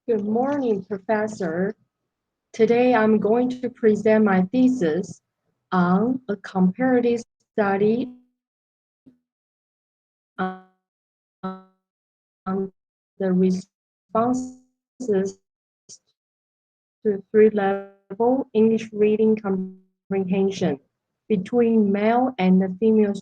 Good morning, Professor. Today I'm going to present my thesis on a comparative study on the responses to three-level English reading comprehension between male and female.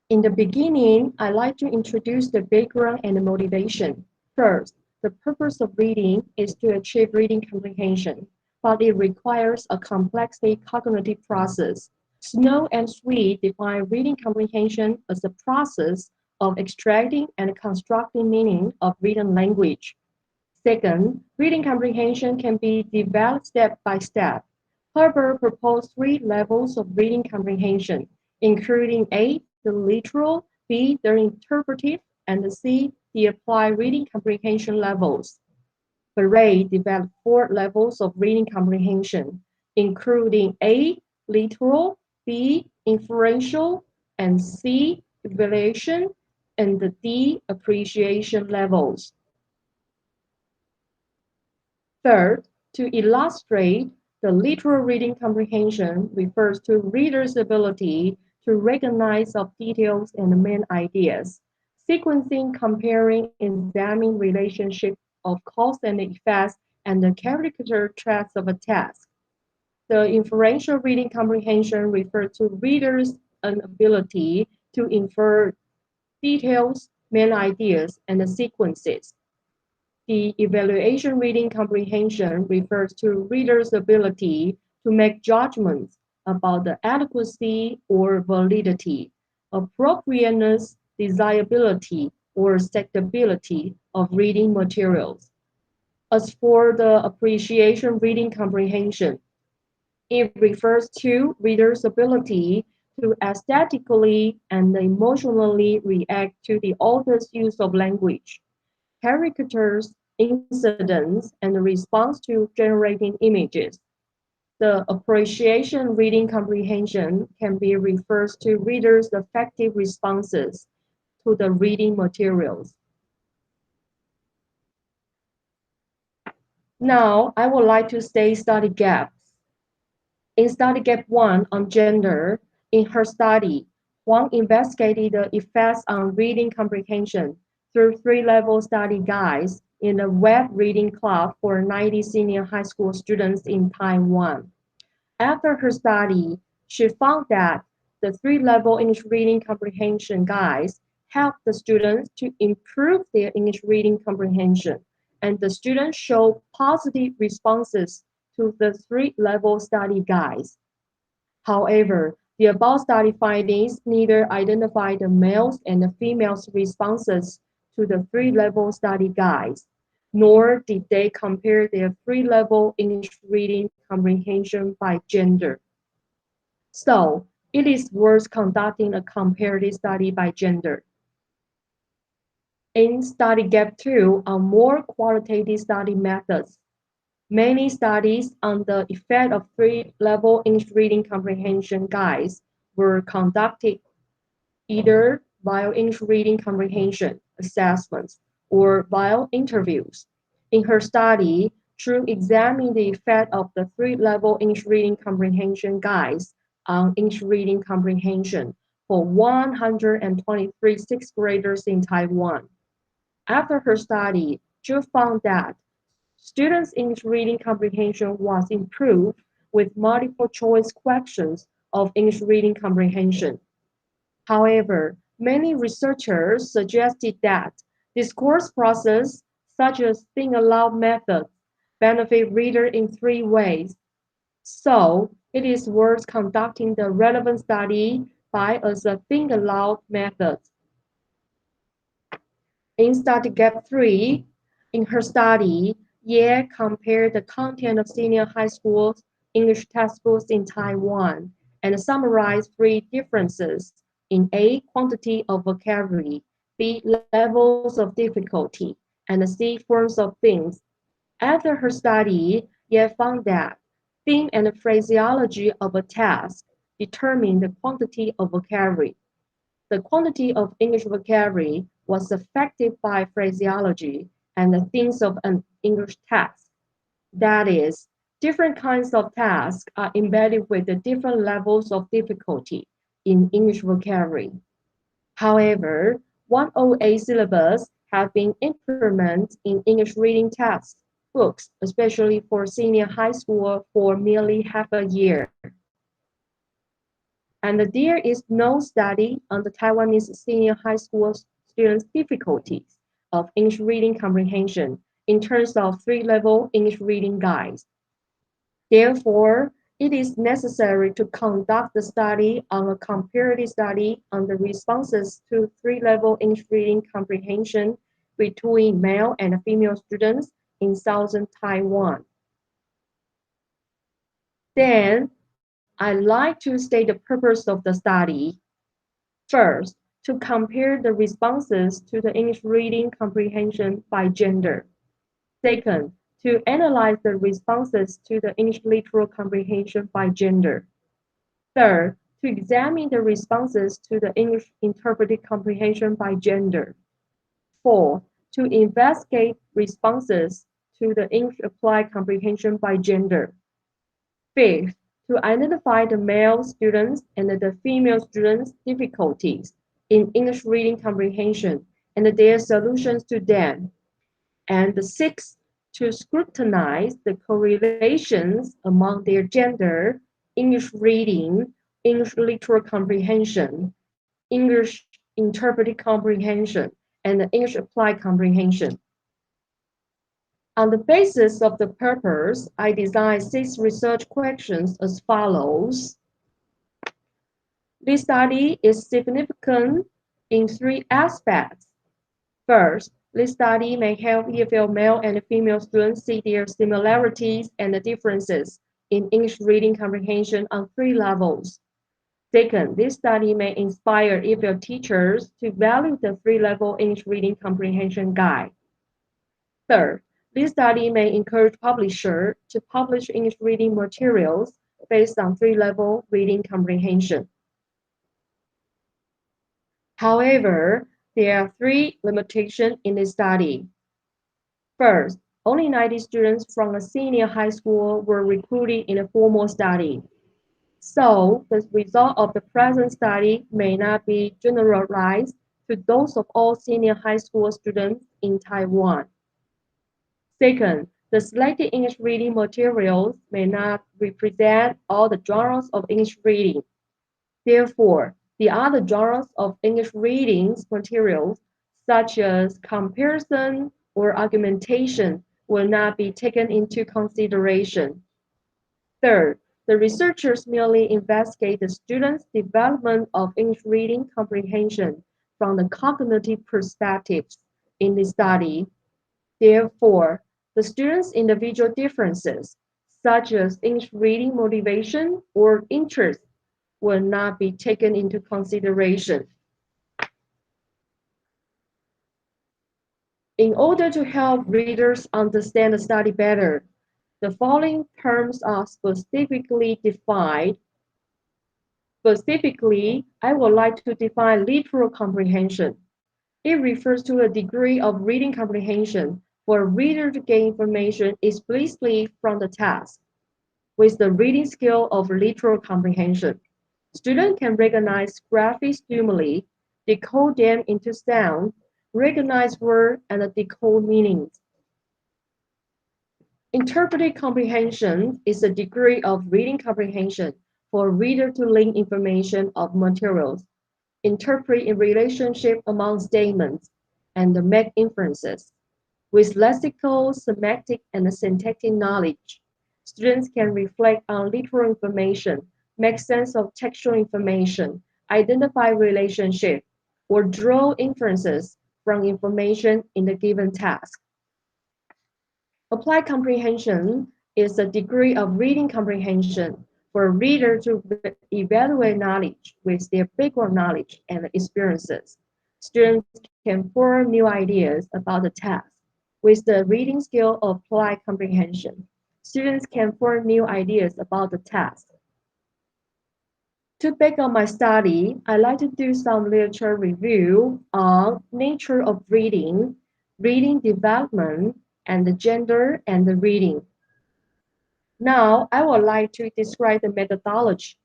In the beginning, I'd like to introduce the background and the motivation. First, the purpose of reading is to achieve reading comprehension, but it requires a complex cognitive process. Snow and Sweet define reading comprehension as the process of extracting and constructing meaning of written language. Second, reading comprehension can be developed step by step. Herbert proposed three levels of reading comprehension, including A, the literal, B, the interpretive, and C, the applied reading comprehension levels. Barrett developed four levels of reading comprehension, including A, literal, B, inferential, and C, evaluation, and the D, appreciation levels. Third, to illustrate, the literal reading comprehension refers to readers' ability to recognize of details and main ideas. Sequencing, comparing, examining relationship of cause and effects, and the character traits of a task. The inferential reading comprehension refers to readers' ability to infer details, main ideas, and the sequences. The evaluation reading comprehension refers to readers' ability to make judgments about the adequacy or validity, appropriateness, desirability, or acceptability of reading materials. As for the appreciation reading comprehension, it refers to readers' ability to aesthetically and emotionally react to the author's use of language, caricatures, incidents, and the response to generating images. The appreciation reading comprehension can be refers to readers' effective responses to the reading materials. Now, I would like to state study gaps. In study gap 1 on gender, in her study, Huang investigated the effects on reading comprehension through three-level study guides in a web reading club for 90 senior high school students in Taiwan. After her study, she found that the three-level English reading comprehension guides help the students to improve their English reading comprehension, and the students show positive responses to the three-level study guides. However, the above study findings neither identify the males and the females' responses to the three-level study guides, nor did they compare their three-level English reading comprehension by gender. So, it is worth conducting a comparative study by gender. In study gap 2 are more qualitative study methods. Many studies on the effect of three-level English reading comprehension guides were conducted either via English reading comprehension assessments or via interviews. In her study, True examined the effect of the three-level English reading comprehension guides on English reading comprehension for 123 sixth graders in Taiwan. After her study, True found that students' English reading comprehension was improved with multiple choice questions of English reading comprehension. However, many researchers suggested that discourse process, such as think aloud methods, benefit reader in three ways. So, it is worth conducting the relevant study by as a think aloud method. In study gap 3, in her study, Ye compared the content of senior high school English textbooks in Taiwan and summarized three differences in A, quantity of vocabulary, B, levels of difficulty, and C, forms of things. After her study, Ye found that theme and phraseology of a task determine the quantity of vocabulary. The quantity of English vocabulary was affected by phraseology, and the themes of an English text. That is, different kinds of tasks are embedded with the different levels of difficulty in English vocabulary. However, 108 syllabus have been implemented in English reading text books, especially for senior high school, for nearly half a year. And there is no study on the Taiwanese senior high school students' difficulties of English reading comprehension in terms of three-level English reading guides. Therefore, it is necessary to conduct the study on a comparative study on the responses to three-level English reading comprehension between male and female students in southern Taiwan. Then, I'd like to state the purpose of the study. First, to compare the responses to the English reading comprehension by gender. Second, to analyze the responses to the English literal comprehension by gender. Third, to examine the responses to the English interpreted comprehension by gender. Fourth, to investigate responses to the English applied comprehension by gender. Fifth, to identify the male students and the female students' difficulties in English reading comprehension and their solutions to them. And the sixth, to scrutinize the correlations among their gender, English reading, English literal comprehension, English interpreted comprehension, and the English applied comprehension. On the basis of the purpose, I designed 6 research questions as follows. This study is significant in 3 aspects. First, this study may help EFL male and female students see their similarities and the differences in English reading comprehension on 3 levels. Second, this study may inspire EFL teachers to value the 3-level English reading comprehension guide. Third, this study may encourage publishers to publish English reading materials based on 3-level reading comprehension. However, there are 3 limitations in this study. First, only 90 students from a senior high school were recruited in a formal study. So, the result of the present study may not be generalized to those of all senior high school students in Taiwan. Second, the selected English reading materials may not represent all the genres of English reading. Therefore, the other genres of English reading materials, such as comparison or argumentation, will not be taken into consideration. Third, the researchers merely investigate the students' development of English reading comprehension from the cognitive perspectives in the study. Therefore, the students' individual differences, such as English reading motivation or interest, will not be taken into consideration. In order to help readers understand the study better, the following terms are specifically defined. Specifically, I would like to define literal comprehension. It refers to a degree of reading comprehension for a reader to gain information explicitly from the text. With the reading skill of literal comprehension, students can recognize graphic stimuli, decode them into sound, recognize words, and decode meanings. Interpreted comprehension is a degree of reading comprehension for a reader to link information of materials, interpret in relationship among statements, and make inferences. With lexical, semantic, and syntactic knowledge, students can reflect on literal information, make sense of textual information, identify relationships, or draw inferences from information in the given task. Applied comprehension is a degree of reading comprehension for a reader to evaluate knowledge with their background knowledge and experiences. Students can form new ideas about the task. With the reading skill of applied comprehension, students can form new ideas about the task. To back up my study, I like to do some literature review on nature of reading, reading development, and the gender and the reading. Now, I would like to describe the methodology,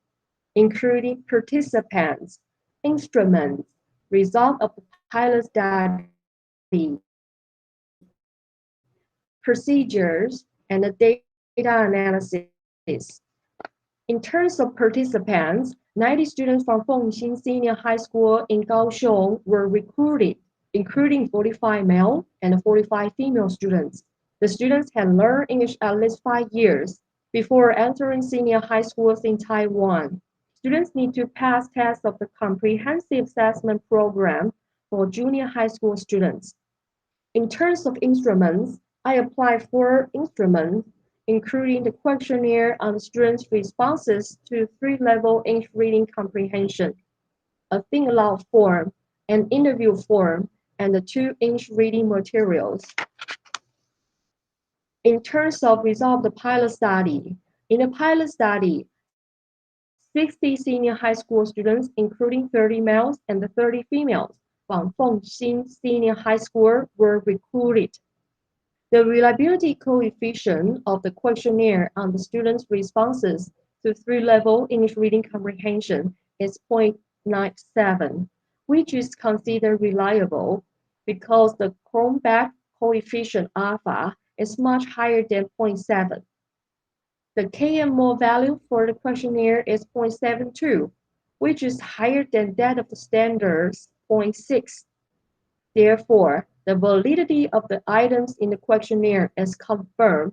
including participants, instruments, result of the pilot study, procedures, and the data analysis. In terms of participants, 90 students from Fengxin Senior High School in Kaohsiung were recruited, including 45 male and 45 female students. The students had learned English at least 5 years before entering senior high schools in Taiwan. Students need to pass tests of the comprehensive assessment program for junior high school students. In terms of instruments, I applied 4 instruments, including the questionnaire on the students' responses to 3-level English reading comprehension, a think aloud form, an interview form, and the 2 English reading materials. In terms of result of the pilot study, in the pilot study, 60 senior high school students, including 30 males and 30 females, from Fengxin Senior High School were recruited. The reliability coefficient of the questionnaire on the students' responses to 3-level English reading comprehension is 0.97, which is considered reliable because the Cronbach coefficient alpha is much higher than 0.7. The KM-MOL value for the questionnaire is 0.72, which is higher than that of the standard's 0.6. Therefore, the validity of the items in the questionnaire is confirmed.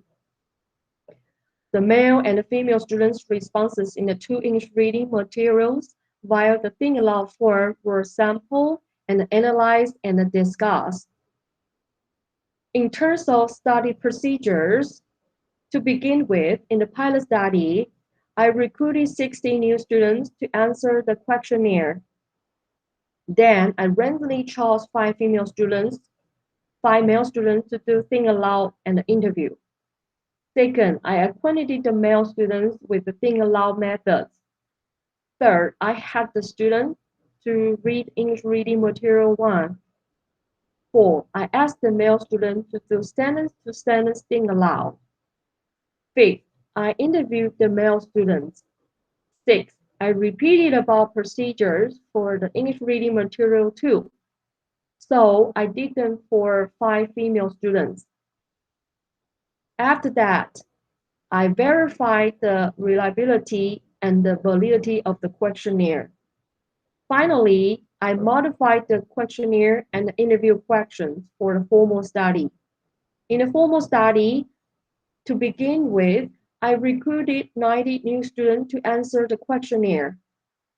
The male and the female students' responses in the 2 English reading materials via the think aloud form were sampled and analyzed and discussed. In terms of study procedures, to begin with, in the pilot study, I recruited 60 new students to answer the questionnaire. Then I randomly chose 5 female students, 5 male students to do think aloud and interview. Second, I acquainted the male students with the think aloud methods. Third, I had the students to read English reading material 1. 4, I asked the male students to do sentence-to-sentence think aloud. 5th, I interviewed the male students. 6th, I repeated about procedures for the English reading material 2. So I did them for 5 female students. After that, I verified the reliability and the validity of the questionnaire. Finally, I modified the questionnaire and the interview questions for the formal study. In the formal study, to begin with, I recruited 90 new students to answer the questionnaire.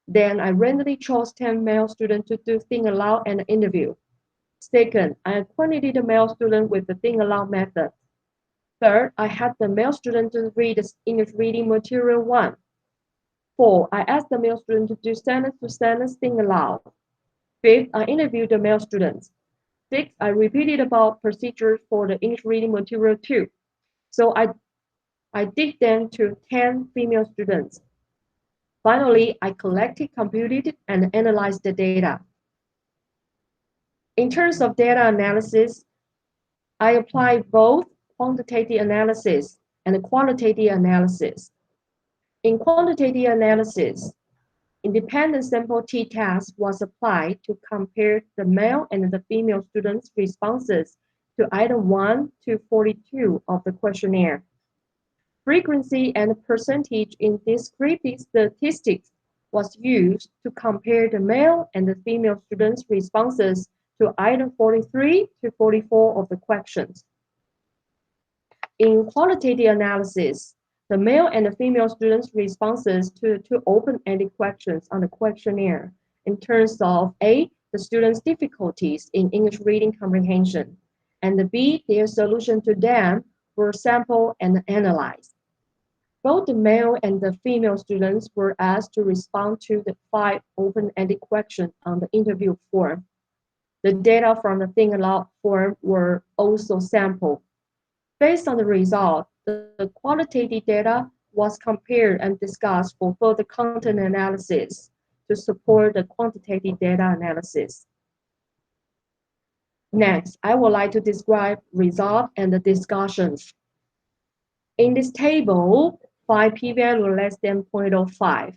Then I randomly chose 10 male students to do think aloud and interview. Second, I acquainted the male student with the think aloud method. Third, I had the male student to read the English reading material 1. 4, I asked the male student to do sentence-to-sentence think aloud. 5th, I interviewed the male students. 6th, I repeated about procedures for the English reading material 2. So I did them to 10 female students. Finally, I collected, computed, and analyzed the data. In terms of data analysis, I applied both quantitative analysis and qualitative analysis. In quantitative analysis, independent sample t-test was applied to compare the male and the female students' responses to item 1 to 42 of the questionnaire. Frequency and percentage in descriptive statistics was used to compare the male and the female students' responses to item 43 to 44 of the questions. In qualitative analysis, the male and the female students' responses to two open-ended questions on the questionnaire in terms of A, the students' difficulties in English reading comprehension, and the B, their solution to them were sampled and analyzed. Both the male and the female students were asked to respond to the 5 open-ended questions on the interview form. The data from the think aloud form were also sampled. Based on the result, the qualitative data was compared and discussed for further content analysis to support the quantitative data analysis. Next, I would like to describe results and the discussions. In this table, 5 p-value less than 0.05.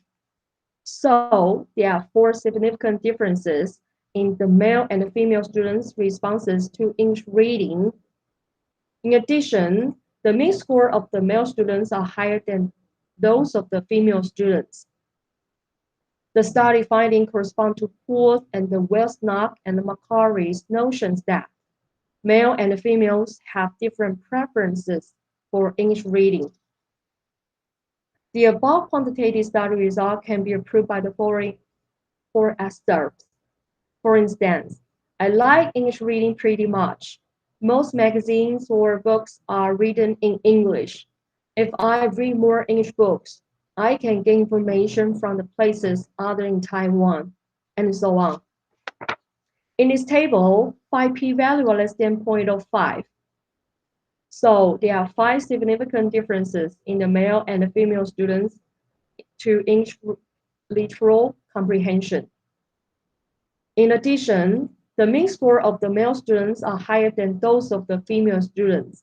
So there are 4 significant differences in the male and the female students' responses to English reading. In addition, the mean score of the male students are higher than those of the female students. The study findings correspond to Poole's and the Welsnock and Macquarie's notions that male and females have different preferences for English reading. The above quantitative study result can be approved by the following 4 excerpts. For instance, I like English reading pretty much. Most magazines or books are written in English. If I read more English books, I can gain information from the places other in Taiwan, and so on. In this table, 5 p-value less than 0.05. So there are 5 significant differences in the male and the female students to English literal comprehension. In addition, the mean score of the male students are higher than those of the female students.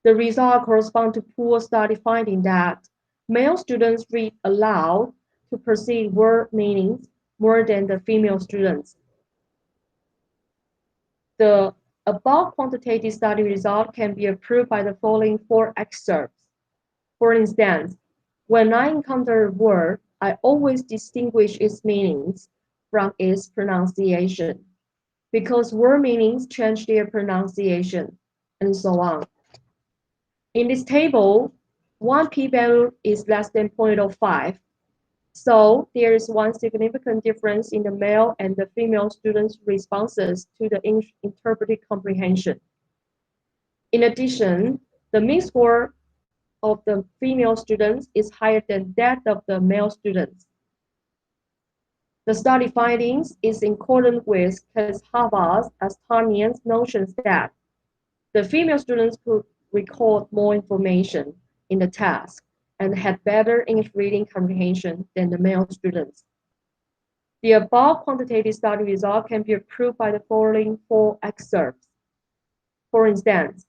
The result corresponds to Poole's study finding that male students read aloud to perceive word meanings more than the female students. The above quantitative study result can be approved by the following 4 excerpts. For instance, when I encounter a word, I always distinguish its meanings from its pronunciation, because word meanings change their pronunciation, and so on. In this table, 1 p-value is less than 0.05, so there is 1 significant difference in the male and the female students' responses to the English interpreted comprehension. In addition, the mean score of the female students is higher than that of the male students. The study findings is in accordance with Kazhava's Astanian's notions that the female students could record more information in the task and had better English reading comprehension than the male students. The above quantitative study result can be approved by the following 4 excerpts. For instance,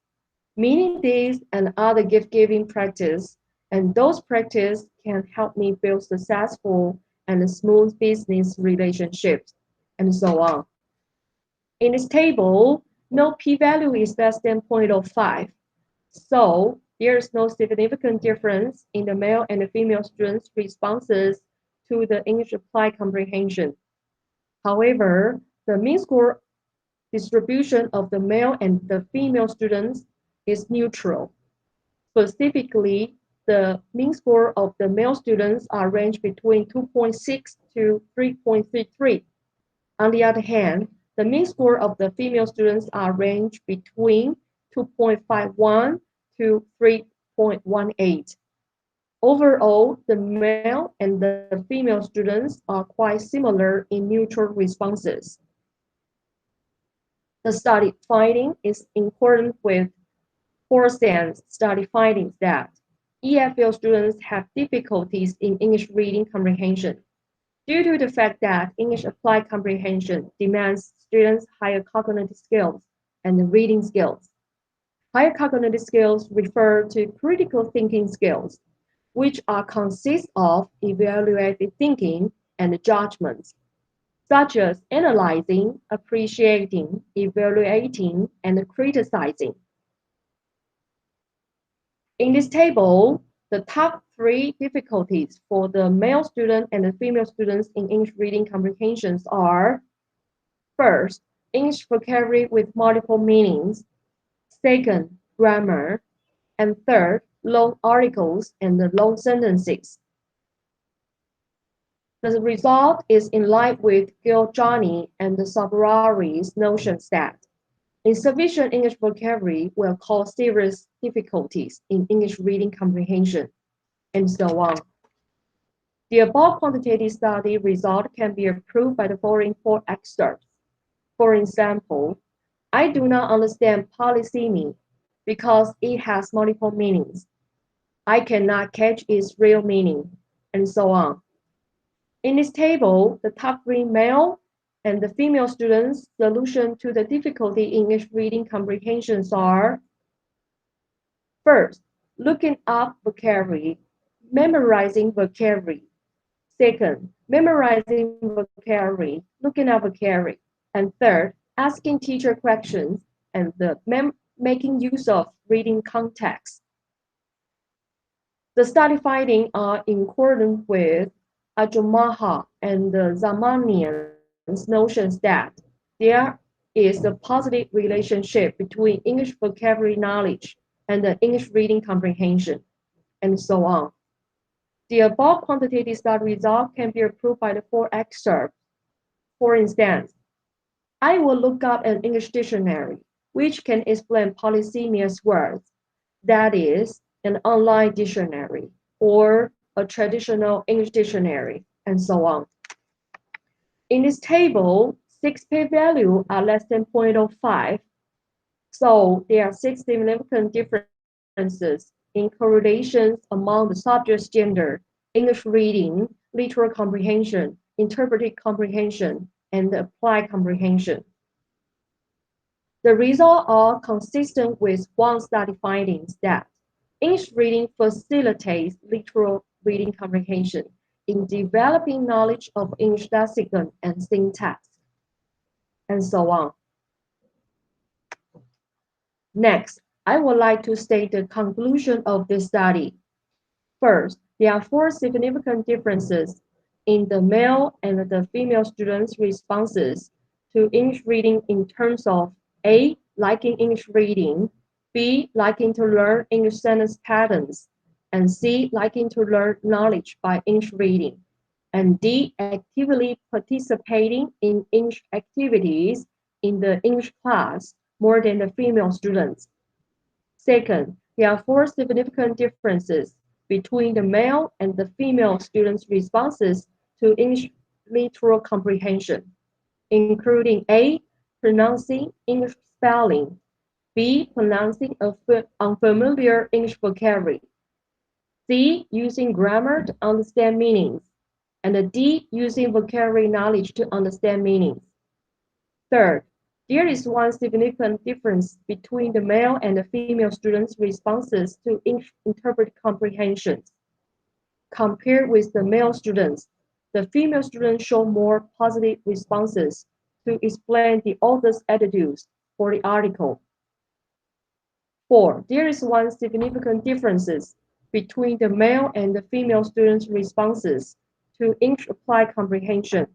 meaning this and other gift-giving practice, and those practices can help me build successful and smooth business relationships, and so on. In this table, no p-value is less than 0.05, so there is no significant difference in the male and the female students' responses to the English applied comprehension. However, the mean score distribution of the male and the female students is neutral. Specifically, the mean score of the male students are ranged between 2.6 to 3.33. On the other hand, the mean score of the female students are ranged between 2.51 to 3.18. Overall, the male and the female students are quite similar in neutral responses. The study finding is in accordance with Forstan's study findings that EFL students have difficulties in English reading comprehension due to the fact that English applied comprehension demands students higher cognitive skills and reading skills. Higher cognitive skills refer to critical thinking skills, which consist of evaluative thinking and judgments, such as analyzing, appreciating, evaluating, and criticizing. In this table, the top 3 difficulties for the male student and the female students in English reading comprehensions are: first, English vocabulary with multiple meanings; second, grammar; and third, long articles and long sentences. The result is in line with Giorgiani and Savarari's notions that insufficient English vocabulary will cause serious difficulties in English reading comprehension, and so on. The above quantitative study result can be approved by the following 4 excerpts. For example, I do not understand polysemy because it has multiple meanings. I cannot catch its real meaning, and so on. In this table, the top 3 male and the female students' solution to the difficulty in English reading comprehensions are: first, looking up vocabulary, memorizing vocabulary. Second, memorizing vocabulary, looking up vocabulary. And third, asking teacher questions and making use of reading context. The study findings are in accordance with Ajumaha and Zamanian's notions that there is a positive relationship between English vocabulary knowledge and the English reading comprehension, and so on. The above quantitative study result can be approved by the four excerpts. For instance, I will look up an English dictionary, which can explain polysemious words, that is, an online dictionary, or a traditional English dictionary, and so on. In this table, 6 p-values are less than 0.05, so there are 6 significant differences in correlations among the subject's gender, English reading, literal comprehension, interpretive comprehension, and applied comprehension. The results are consistent with one study findings that English reading facilitates literal reading comprehension in developing knowledge of English lexicon and syntax, and so on. Next, I would like to state the conclusion of this study. First, there are 4 significant differences in the male and the female students' responses to English reading in terms of A, liking English reading, B, liking to learn English sentence patterns, and C, liking to learn knowledge by English reading, and D, actively participating in English activities in the English class more than the female students. Second, there are 4 significant differences between the male and the female students' responses to English literal comprehension, including A, pronouncing English spelling, B, pronouncing unfamiliar English vocabulary, C, using grammar to understand meanings, and D, using vocabulary knowledge to understand meanings. Third, there is one significant difference between the male and the female students' responses to English interpreted comprehensions. Compared with the male students, the female students show more positive responses to explain the author's attitudes for the article. 4. There is one significant difference between the male and the female students' responses to English applied comprehension.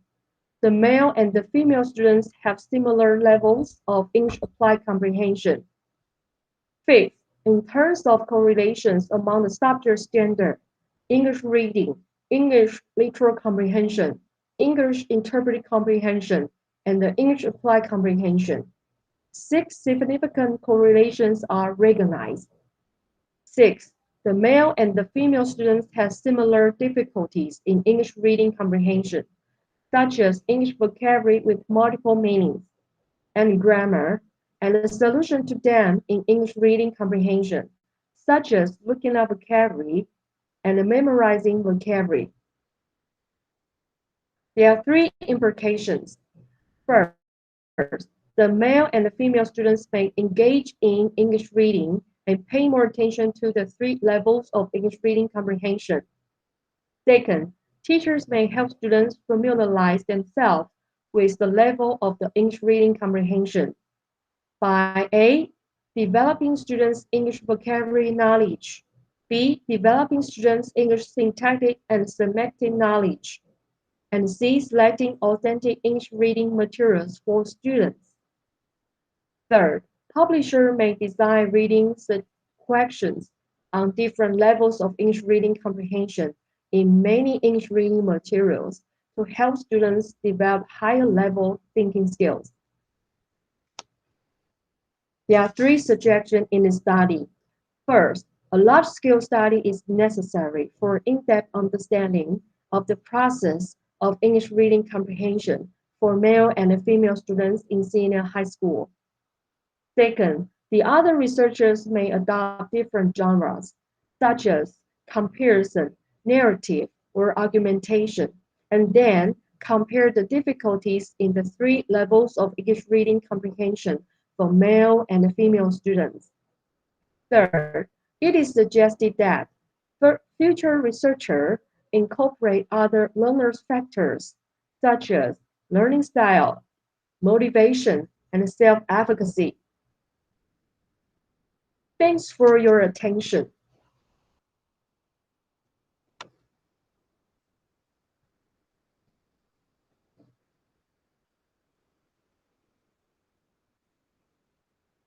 The male and the female students have similar levels of English applied comprehension. Fifth, in terms of correlations among the subjects' gender, English reading, English literal comprehension, English interpreted comprehension, and the English applied comprehension, 6 significant correlations are recognized. 6. The male and the female students have similar difficulties in English reading comprehension, such as English vocabulary with multiple meanings, and grammar, and a solution to them in English reading comprehension, such as looking up vocabulary and memorizing vocabulary. There are 3 implications. First, the male and the female students may engage in English reading and pay more attention to the 3 levels of English reading comprehension. Second, teachers may help students familiarize themselves with the level of the English reading comprehension by A, developing students' English vocabulary knowledge, B, developing students' English syntactic and semantic knowledge, and C, selecting authentic English reading materials for students. Third, publishers may design reading questions on different levels of English reading comprehension in many English reading materials to help students develop higher level thinking skills. There are 3 suggestions in the study. First, a large-scale study is necessary for in-depth understanding of the process of English reading comprehension for male and female students in senior high school. Second, the other researchers may adopt different genres, such as comparison, narrative, or argumentation, and then compare the difficulties in the three levels of English reading comprehension for male and female students. Third, it is suggested that future researchers incorporate other learners' factors such as learning style, motivation, and self-efficacy. Thanks for your attention.